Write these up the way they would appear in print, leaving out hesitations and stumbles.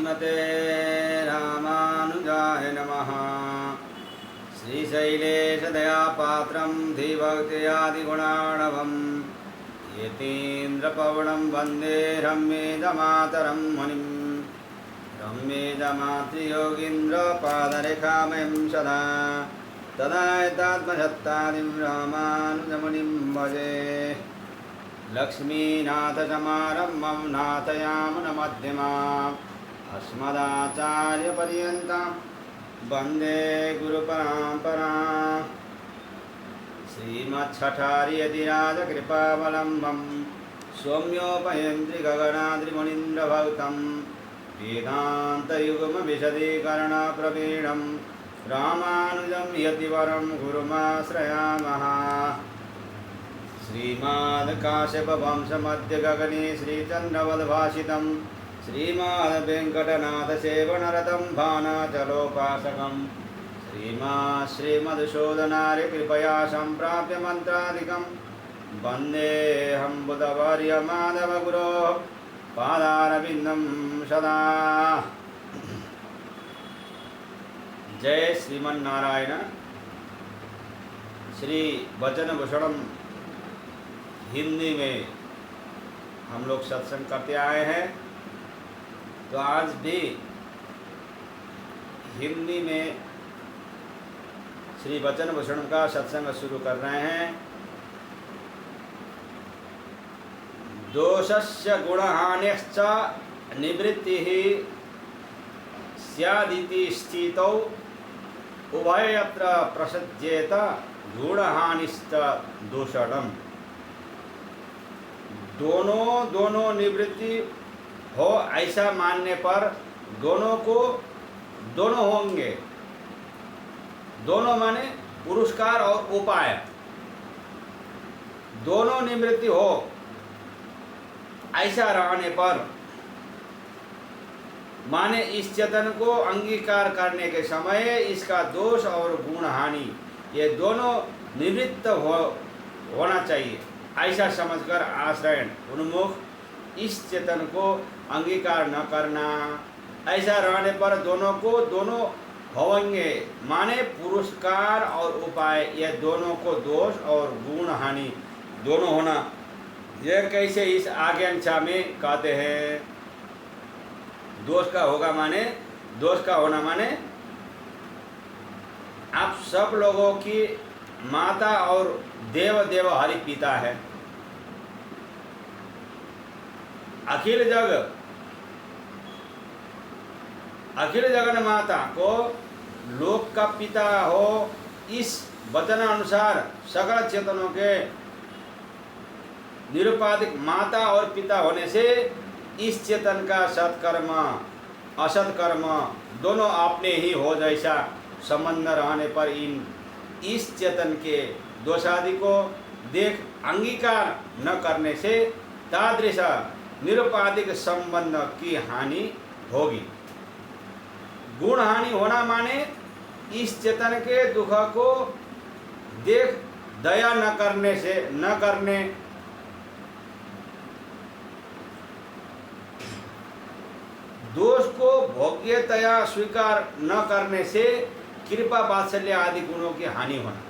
श्रीमते रामानुजाय नमः। श्रीशैलेशदयापात्रं धीभक्त्यादिगुणार्णवं यतीन्द्रपवनं वन्दे रम्येदमातरं मुनिं। रम्येदमातृयोगीन्द्रपादरेखामयं सदा तदायतात्मसत्तादिं रामानुजमुनिं भजे। लक्ष्मीनाथसमारम्भं नाथयामुनमध्यमाम् अस्मदाचार्यपर्यन्तां वन्दे गुरुपरम्पराम्। श्रीमच्छठार्यतिराजकृपावलम्बं सौम्योपयन्त्रि गगनाद्रिमुनीन्द्रभक्तं वेदान्तयुग्मविशदीकरणप्रवीणं रामानुजं यतिवरं गुरुमाश्रयामः। श्रीमद्काश्यपवंशमध्यगगने श्रीचन्द्रवद्भाषितं श्रीमद्वेङ्कटनाथसेवनरतं भानाचलोपासकं श्रीमधुसूदनार्यकृपया सम्प्राप्य मन्त्रादिकं वन्देऽहं बुधवर्यमाधवगुरोः पादारविन्दं सदा। जय श्रीमन्नारायण। श्री वचनभूषणम हिंदी में हम लोग सत्संग करते आए हैं, तो आज भी हिंदी में श्री वचनभूषण का सत्संग शुरू कर रहे हैं। दोषस्य गुणहान्यश्च निवृत्तिः स्यादिति स्थितौ उभयत्र प्रसज्येत गुणहानिश्च दूषणम्। दोनों निवृत्ति हो ऐसा मानने पर दोनों होंगे। दोनों माने पुरस्कार और उपाय, दोनों निवृत्ति हो ऐसा रहने पर माने इस चेतन को अंगीकार करने के समय इसका दोष और गुण हानि ये दोनों निवृत्त होना चाहिए, ऐसा समझकर आश्रयण उन्मुख इस चेतन को अंगीकार न करना। ऐसा रहने पर दोनों होंगे, माने पुरस्कार और उपाय ये दोनों को दोष और गुण हानि दोनों होना। यह कैसे इस आज्ञांशा में कहते हैं। दोष का होना माने आप सब लोगों की माता और देव हरि पिता है। अखिल जगन माता को लोक का पिता हो, इस वचन अनुसार सकल चेतनों के निरुपाधिक माता और पिता होने से इस चेतन का सत्कर्म असत कर्म दोनों अपने ही हो जैसा संबंध रहने पर इस चेतन के दोषादि को देख अंगीकार न करने से तादृश निरुपाधिक संबंध की हानि होगी। गुण हानि होना माने इस चेतन के दुख को देख दया न करने दोष को भोग्यतया स्वीकार न करने से कृपा वात्सल्य आदि गुणों की हानि होना।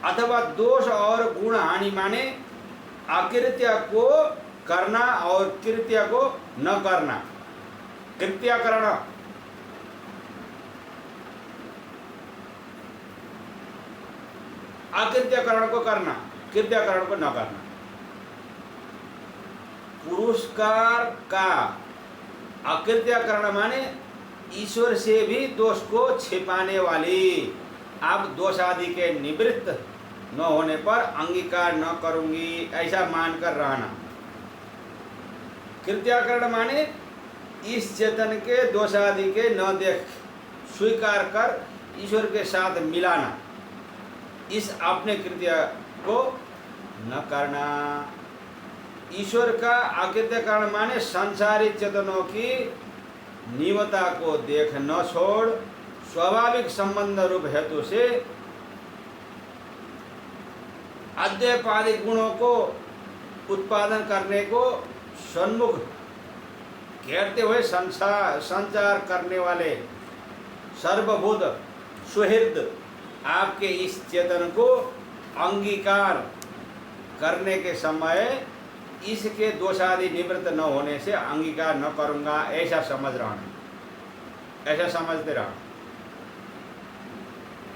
अथवा दोष और गुण हानि माने अकृत्य को करना और कृत्य को न करना। कृत्याकरण अकृत्याकरण को करना, कृत्याकरण को न करना। पुरस्कार का अकृत्याकरण माने ईश्वर से भी दोष को छिपाने वाली। आप दोष आदि के निवृत्त न होने पर अंगीकार न करूंगी ऐसा मानकर रहना। कृत्याकरण माने इस चेतन के दोष आदि के न देख स्वीकार कर ईश्वर के साथ मिलाना, इस अपने कृत्य को न करना। ईश्वर का अकृत्याकरण माने संसारी चेतनों की नीवता को देख न छोड़ स्वाभाविक संबंध रूप हेतु से अद्वैपादिक गुणों को उत्पादन करने को सन्मुख घेरते हुए संचार करने वाले सर्वभूत सुहृद आपके इस चेतन को अंगीकार करने के समय इसके दोषादि निवृत्त न होने से अंगीकार न करूंगा ऐसा समझ रहा हूं, ऐसा समझते रहा।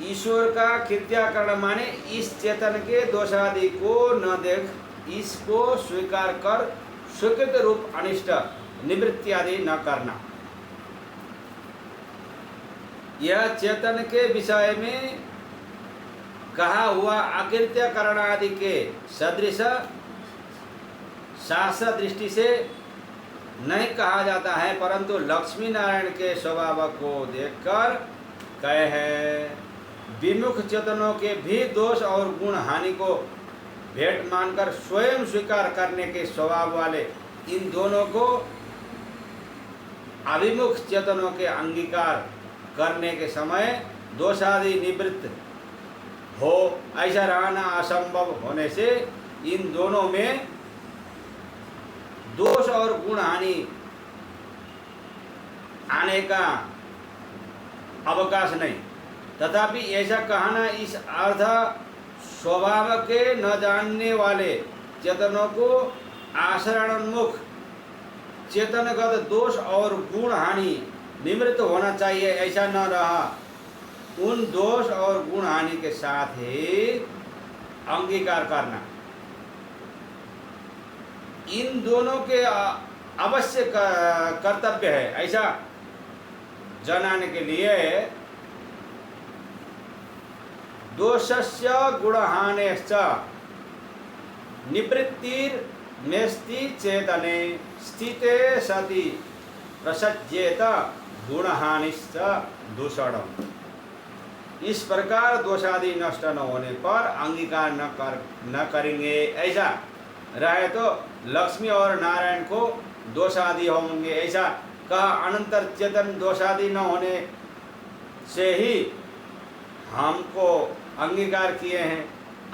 ईश्वर का कृत्याकरण माने इस चेतन के दोषादि को न देख इसको स्वीकार कर स्वीकृत रूप अनिष्ट निवृत्ति आदि न करना। यह चेतन के विषय में कहा हुआ अकृत्यकरण आदि के सदृश शास्त्र दृष्टि से नहीं कहा जाता है, परंतु लक्ष्मी नारायण के स्वभाव को देखकर कहे हैं। विमुख चेतनों के भी दोष और गुण हानि को भेंट मानकर स्वयं स्वीकार करने के स्वभाव वाले इन दोनों को अभिमुख चेतनों के अंगीकार करने के समय दोषादि निवृत्त हो ऐसा रहना असंभव होने से इन दोनों में दोष और गुण हानि आने का अवकाश नहीं। तथापि ऐसा कहना इस अर्थ स्वभाव के न जानने वाले चेतनों को आचरणोन्मुख चेतनगत दोष और गुण हानि निवृत्त होना चाहिए ऐसा न रहा। उन दोष और गुण हानि के साथ ही अंगीकार करना इन दोनों के अवश्य कर्तव्य है ऐसा जनाने के लिए दोषस्य गुणहानेश्च निवृत्तिर्मेस्ति चेतने स्थिते सति प्रसज्येत गुणहानिश्च दूषणम्। इस प्रकार दोषादि नष्ट न होने पर अंगीकार न करेंगे ऐसा रहे तो लक्ष्मी और नारायण को दोषादि होंगे ऐसा कहा। अनंतर चेतन दोषादि न होने से ही हमको अंगीकार किए हैं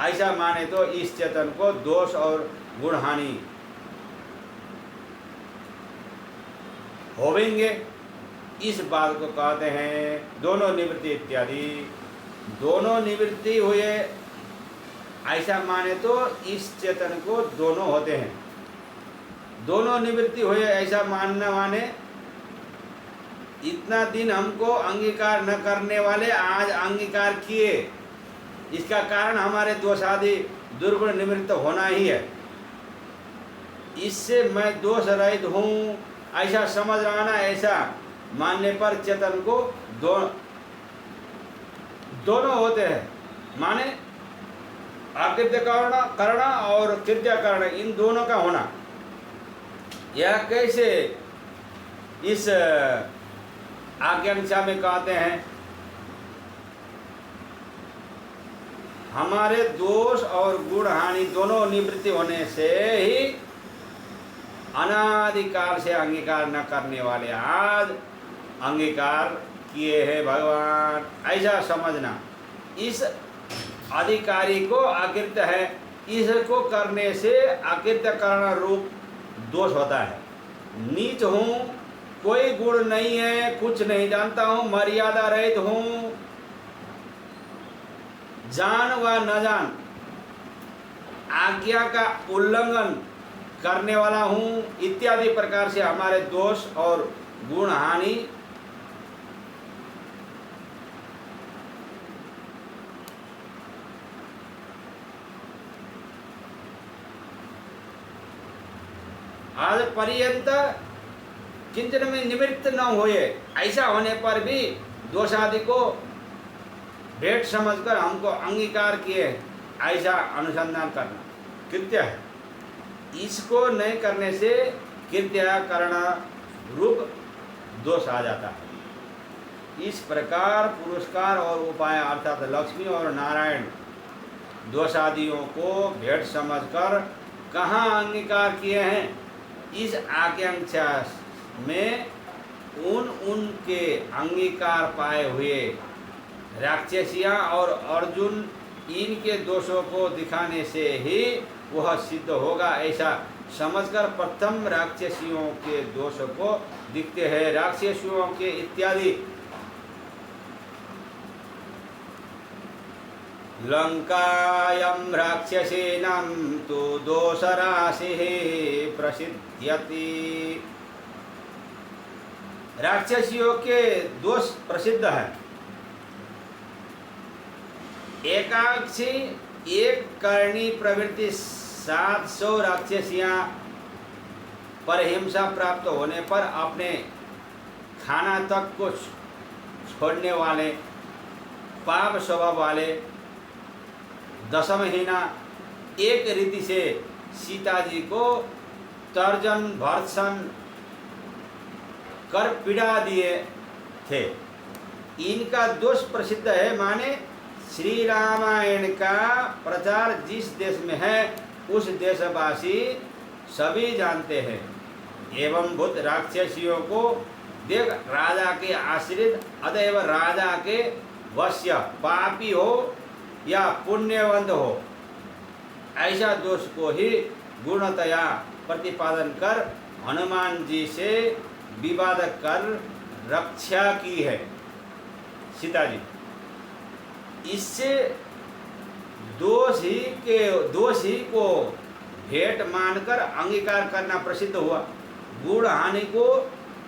ऐसा माने तो इस चेतन को दोष और गुण हानि होवेंगे। इस बात को कहते हैं दोनों निवृत्ति इत्यादि। दोनों निवृत्ति हुए ऐसा माने तो इस चेतन को दोनों होते हैं। दोनों निवृत्ति हुए ऐसा मानना माने इतना दिन हमको अंगीकार न करने वाले आज अंगीकार किए, इसका कारण हमारे दोष आदि दुर्गुण निवृत्त होना ही है। इससे मैं दोष रहित हूँ ऐसा समझ रहा ना, ऐसा मानने पर चेतन को दोनों होते हैं। माने अकृत्य करना और कृत्य करना इन दोनों का होना। यह कैसे इस आज्ञांशा में कहते हैं हमारे दोष और गुण हानि दोनों निवृत्ति होने से ही अनादिकाल से अंगीकार न करने वाले आज अंगीकार किए हैं भगवान ऐसा समझना। इस अधिकारी को अकृत्य है, इसको करने से अकृत्य करना रूप दोष होता है। नीच हूँ, कोई गुण नहीं है, कुछ नहीं जानता हूँ, मर्यादा रहित हूँ, जान व न जान आज्ञा का उल्लंघन करने वाला हूँ इत्यादि प्रकार से हमारे दोष और गुण हानि आज पर्यंत किंचन में निवृत्त न हुए। ऐसा होने पर भी दोष आदि को भेंट समझकर हमको अंगीकार किए ऐसा अनुसंधान करना कृत्य है। इसको नहीं करने से कृत्य करना रूप दोष आ जाता है। इस प्रकार पुरस्कार और उपाय अर्थात लक्ष्मी और नारायण दोषादियों को भेंट समझकर कहाँ अंगीकार किए हैं। इस आकांक्षा में उनके अंगीकार पाए हुए राक्षसियाँ और अर्जुन इनके दोषों को दिखाने से ही वह सिद्ध होगा ऐसा समझकर प्रथम राक्षसियों के दोष को दिखते हैं। राक्षसियों के इत्यादि लंकायां राक्षसीनां तु दोषराशिः प्रसिद्ध्यति। राक्षसियों के दोष प्रसिद्ध है। एकाक्षी एक करणी प्रवृत्ति 700 राक्षसियां पर हिंसा प्राप्त होने पर अपने खाना तक को छोड़ने वाले पाप स्वभाव वाले दशमहीना एक रीति से सीता जी को तर्जन भर्त्सन कर पीड़ा दिए थे। इनका दोष प्रसिद्ध है, माने श्री रामायण का प्रचार जिस देश में है उस देशवासी सभी जानते हैं। एवं भूत राक्षसियों को देख राजा के आश्रित अतएव राजा के वश्य पापी हो या पुण्यवंत हो, ऐसा दोष को ही गुणतया प्रतिपादन कर हनुमान जी से विवाद कर रक्षा की है सीता जी। इससे दोष ही को भेंट मानकर अंगीकार करना प्रसिद्ध हुआ। गुण हानि को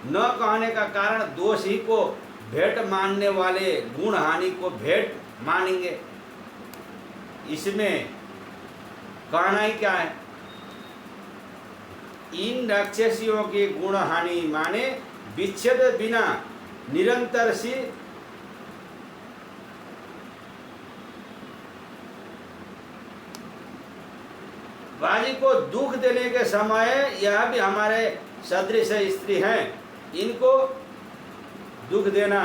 न कहने का कारण दोष ही को भेंट मानने वाले गुण हानि को भेंट मानेंगे, इसमें कहना ही क्या है। इन राक्षसियों की गुण हानि माने विच्छेद बिना निरंतर सी बाजी को दुख देने के समय यह भी हमारे सदृश स्त्री हैं, इनको दुख देना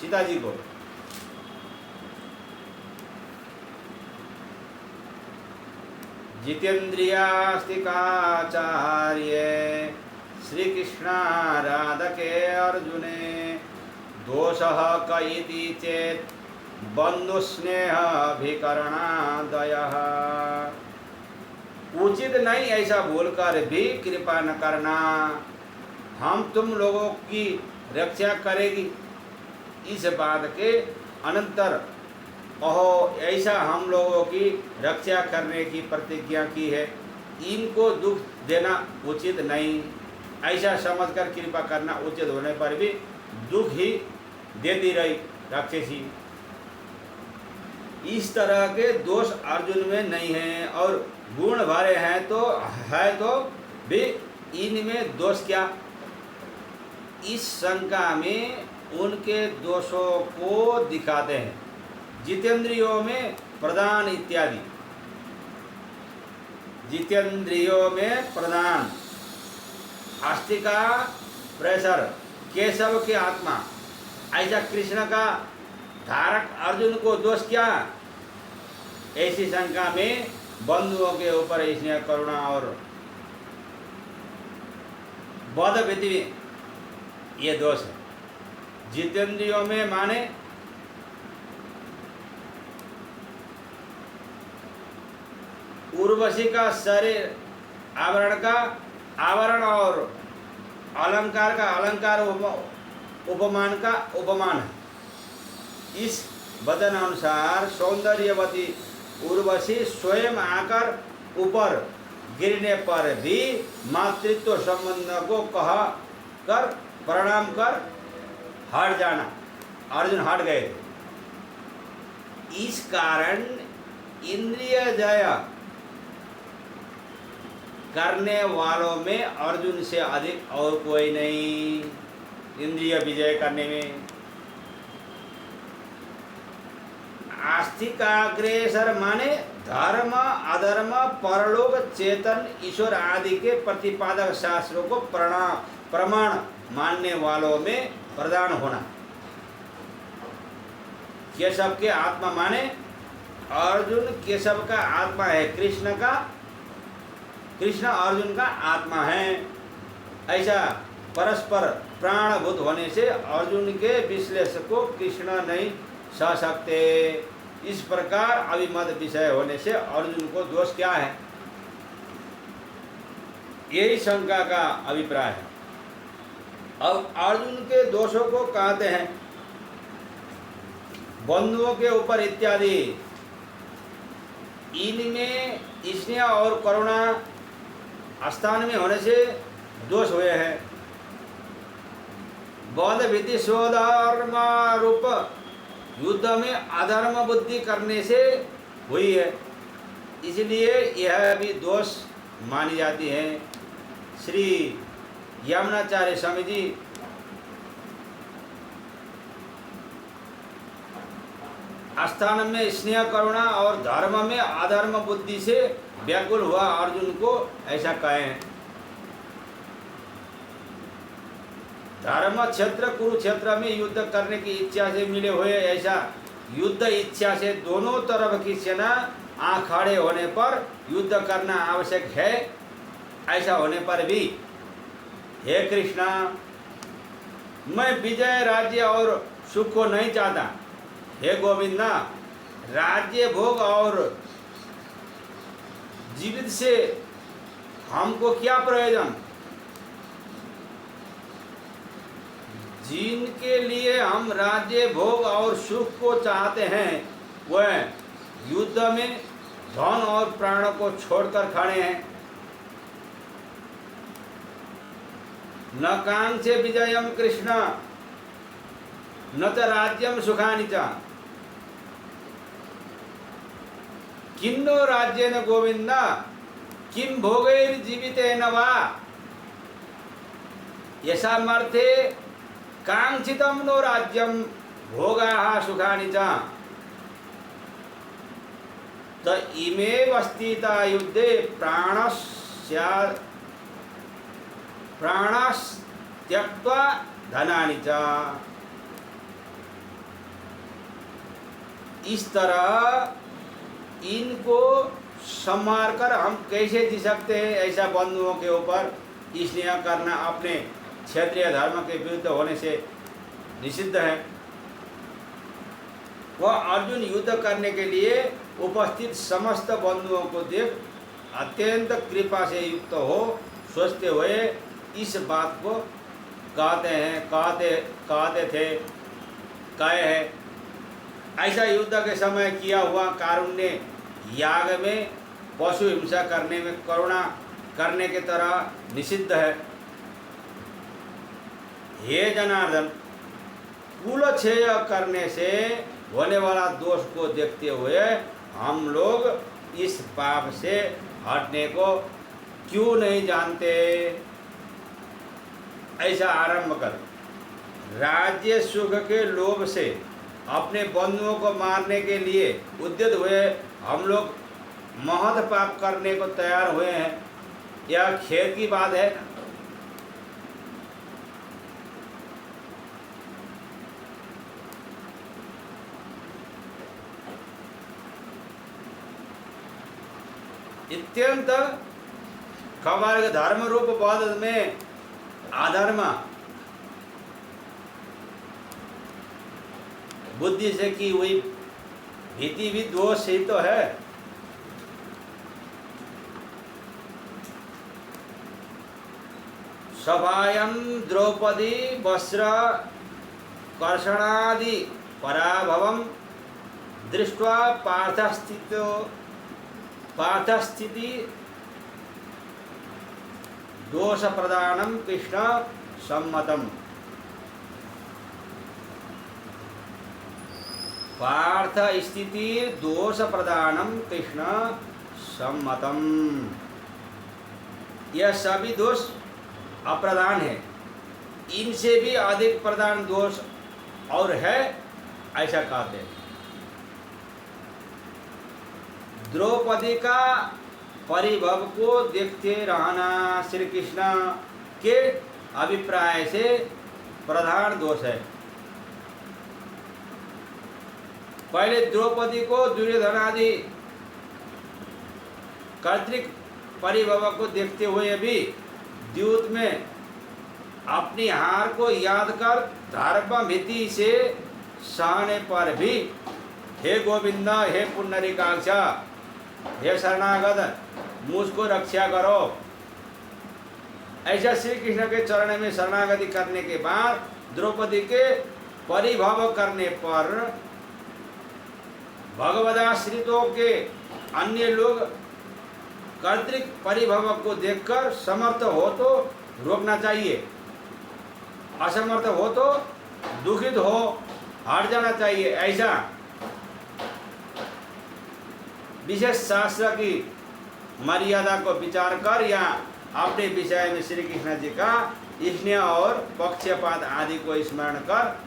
सीता जी को। जितेन्द्रियास्तिकाचार्य श्री कृष्णाराधके अर्जुने दोषः कइति चेत् बंधुस्नेहाभिकरणादयः। उचित नहीं ऐसा बोलकर भी कृपा न करना, हम तुम लोगों की रक्षा करेगी। इस बात के अनंतर अहो ऐसा हम लोगों की रक्षा करने की प्रतिज्ञा की है, इनको दुख देना उचित नहीं, ऐसा समझकर कृपा करना उचित होने पर भी दुख ही देती रही राक्षसी। इस तरह के दोष अर्जुन में नहीं हैं और गुण भरे हैं तो भी इनमें दोष क्या। इस शंका में उनके दोषों को दिखाते हैं। जितेंद्रियों में प्रधान इत्यादि। जितेंद्रियों में प्रधान अस्तिका प्रेशर केशव के आत्मा, ऐसा कृष्ण का धारक अर्जुन को दोष क्या। ऐसी शंका में बंधुओं के ऊपर स्नेह करुणा और बौद्ध वृत्ति ये दोष है। जितेंद्रियों में माने उर्वशी का शरीर आवरण और अलंकार का अलंकार उपमान का उपमान है। इस वचन अनुसार सौंदर्यवती उर्वशी स्वयं आकर ऊपर गिरने पर भी मातृत्व संबंध को कह कर प्रणाम कर हट जाना, अर्जुन हट गए। इस कारण इंद्रिय जय करने वालों में अर्जुन से अधिक और कोई नहीं। इंद्रिय विजय करने में आस्तिकाग्रेसर माने धर्म अधर्म परलोक चेतन ईश्वर आदि के प्रतिपादक शास्त्रों को प्रमाण मानने वालों में प्रधान होना। केशव के आत्मा माने अर्जुन केशव का आत्मा है, कृष्ण अर्जुन का आत्मा है। ऐसा परस्पर प्राणभूत होने से अर्जुन के विश्लेषक को कृष्ण नहीं सह सकते। इस प्रकार अभिमत विषय होने से अर्जुन को दोष क्या है। यही शंका का अभिप्राय है। अब अर्जुन के दोषों को कहते हैं बंधुओं के ऊपर इत्यादि, इनमें स्नेह और करुणा स्थान में होने से दोष हुए हैं। बौद्ध भीति स्वधर्म रूप युद्ध में अधर्म बुद्धि करने से हुई है, इसलिए यह भी दोष मानी जाती है। श्री यमुनाचार्य स्वामी जी स्थान में स्नेह करुणा और धर्म में अधर्म बुद्धि से व्याकुल हुआ अर्जुन को ऐसा कहें। धर्म क्षेत्र कुरुक्षेत्र में युद्ध करने की इच्छा से मिले हुए, ऐसा युद्ध इच्छा से दोनों तरफ की सेना आ खड़े होने पर युद्ध करना आवश्यक है। ऐसा होने पर भी हे कृष्णा, मैं विजय राज्य और सुख को नहीं चाहता। हे गोविंदा, राज्य भोग और जीवित से हमको क्या प्रयोजन? जिनके लिए हम राज्य भोग और सुख को चाहते हैं वह युद्ध में धन और प्राण को छोड़कर खड़े हैं। न कांक्षे विजयम कृष्ण न च राज्यम सुखानि च किन्नो राज्येन गोविंद किं भोगैर्जीवितेन वा यशामर्थे कांक्षितं नो राज्यम भोगाः सुखानि च त इमेव स्थिता युद्धे प्राणस् त्यक्त्वा धनानि च। इस तरह इनको संहार कर हम कैसे जी सकते हैं? ऐसा बंधुओं के ऊपर स्नेह करना अपने क्षेत्रीय धर्म के विरुद्ध होने से निषिद्ध है। वह अर्जुन युद्ध करने के लिए उपस्थित समस्त बंधुओं को देख अत्यंत कृपा से युक्त हो सोचते हुए इस बात को कहते थे। कहे है ऐसा युद्ध के समय किया हुआ कारुण्य याग में पशु हिंसा करने में करुणा करने के तरह निषिद्ध है। हे जनार्दन, कुलक्षय करने से होने वाला दोष को देखते हुए हम लोग इस पाप से हटने को क्यों नहीं जानते? ऐसा आरंभ कर राज्य सुख के लोभ से अपने बंधुओं को मारने के लिए उद्यत हुए हम लोग महत पाप करने को तैयार हुए हैं। यह खेद की बात है। अत्यंत खबर धर्म रूप बौद्ध में अधर्म बुद्धि से की हुई भीति भी दोष ही तो है। सभायं द्रौपदी वस्त्र कर्षणादि पराभवम दृष्ट्वा पार्थस्थिति दोष प्रदानम कृष्ण सम्मतम। पार्थ स्थिति दोष प्रदानम कृष्ण सम्मतम। यह सभी दोष अप्रदान है, इनसे भी अधिक प्रधान दोष और है, ऐसा कहते हैं। द्रौपदी का परिभव को देखते रहना श्री कृष्ण के अभिप्राय से प्रधान दोष है। पहले द्रौपदी को दुर्योधन आदि कर्तृक परिभव को देखते हुए भी द्यूत में अपनी हार को याद कर धर्म भीति से सहने पर भी हे गोविंद, हे पुंडरीकाक्ष, हे शरणागत, मुझको रक्षा करो, ऐसा श्री कृष्ण के चरण में शरणागति करने के बाद द्रौपदी के परिभव करने पर भगवदाश्रितों के अन्य लोग कर्तृक परिभव को देखकर समर्थ हो तो रोकना चाहिए, असमर्थ हो तो दुखित हो हट जाना चाहिए। ऐसा विशेष शास्त्र की मर्यादा को विचार कर या अपने विषय में श्री कृष्ण जी का स्नेह और पक्षपात आदि को स्मरण कर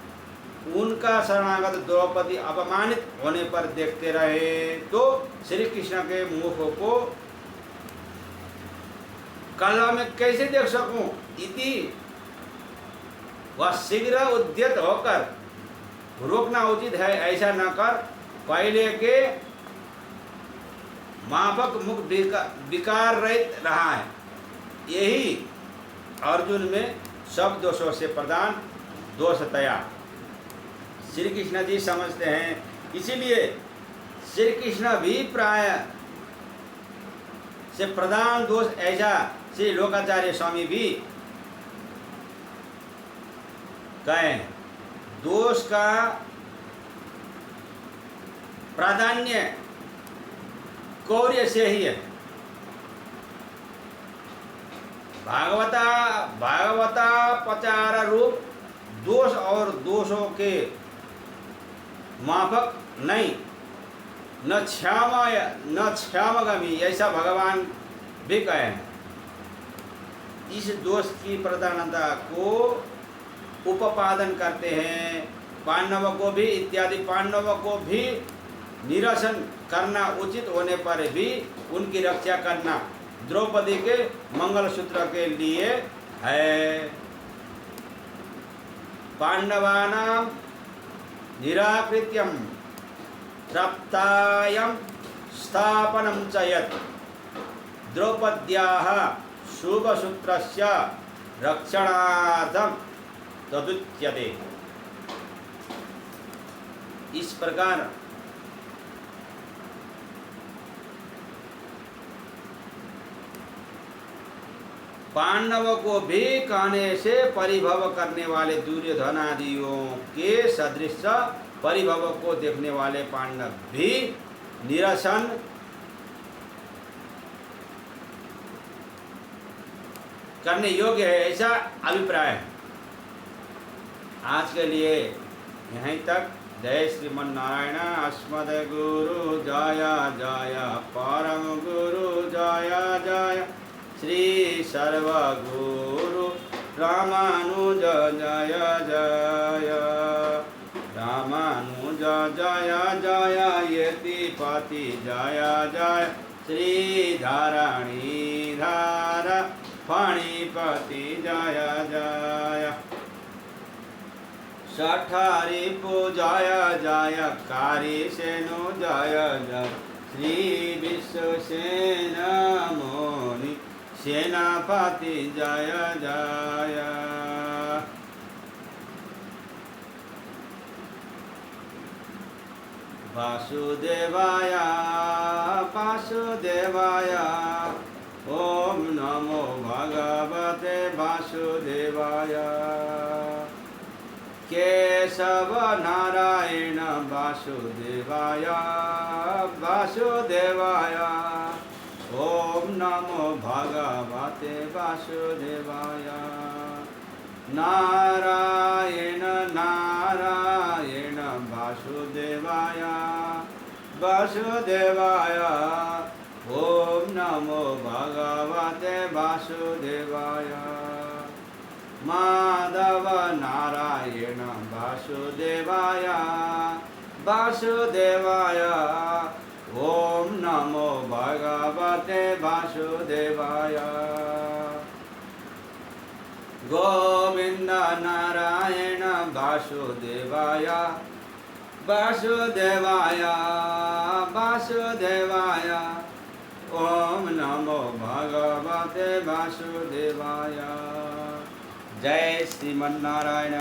उनका शरणागत द्रौपदी अपमानित होने पर देखते रहे तो श्री कृष्ण के मुख को कला में कैसे देख सकूं इति वह शीघ्र उद्यत होकर रोकना उचित है। ऐसा न कर पहले के माफक मुख विकार रहित रहा है। यही अर्जुन में सब दोषों से प्रधान दोषतया श्री कृष्ण जी समझते हैं। इसीलिए श्री कृष्ण भी प्राय से प्रधान दोष ऐसा श्री लोकाचार्य स्वामी भी कहें। दोष का प्राधान्य कौर्य से ही है। भागवता पचार रूप दोष और दोषों के माफक नहीं, न क्षामगामी ऐसा भगवान भी कहे हैं। इस दोष की प्रधानता को उपादन करते हैं। पांडवों को भी इत्यादि पांडवों को भी निरसन करना उचित होने पर भी उनकी रक्षा करना द्रौपदी के मंगलसूत्र के लिए है। पांडवानां निराकृत्यं सप्तायं स्थापनं च यत् द्रौपद्याः शुभसूत्रस्य रक्षणार्थं तदुच्यते। इस प्रकार पांडवों को भी कहने से परिभव करने वाले दुर्योधनादियों के सदृश परिभव को देखने वाले पांडव भी निरसन करने योग्य है, ऐसा अभिप्राय है। आज के लिए यहीं तक। जय श्रीमन नारायण। अस्मद गुरु जय जय, परम गुरु जय जय, श्री सर्वगुरु रामानुज जय जय, रामानुज जय जय, यतिपति जय जय, श्री धरणीधर फणिपति जय जय, सठारी जय जय, कारी सेनु जय जय, श्री विश्वसेन मुनि सेनापति जय जय। वासुदेवाय वासुदेवाय, ओम नमो भगवते वासुदेवाय। केशव नारायण वासुदेवाय वासुदेवाय, ओम नमो भगवते वासुदेवाय। नारायण नारायण वासुदेवाय वासुदेवाय, ओम नमो भगवते वासुदेवाय। माधव नारायण वासुदेवाय वासुदेवाय, ओम नमो भगवते वासुदेवाय। गोविंद नारायण वासुदेवाय वासुदेवाय वासुदेवाय, ओम नमो भगवते वासुदेवाय। जय श्रीमन नारायण।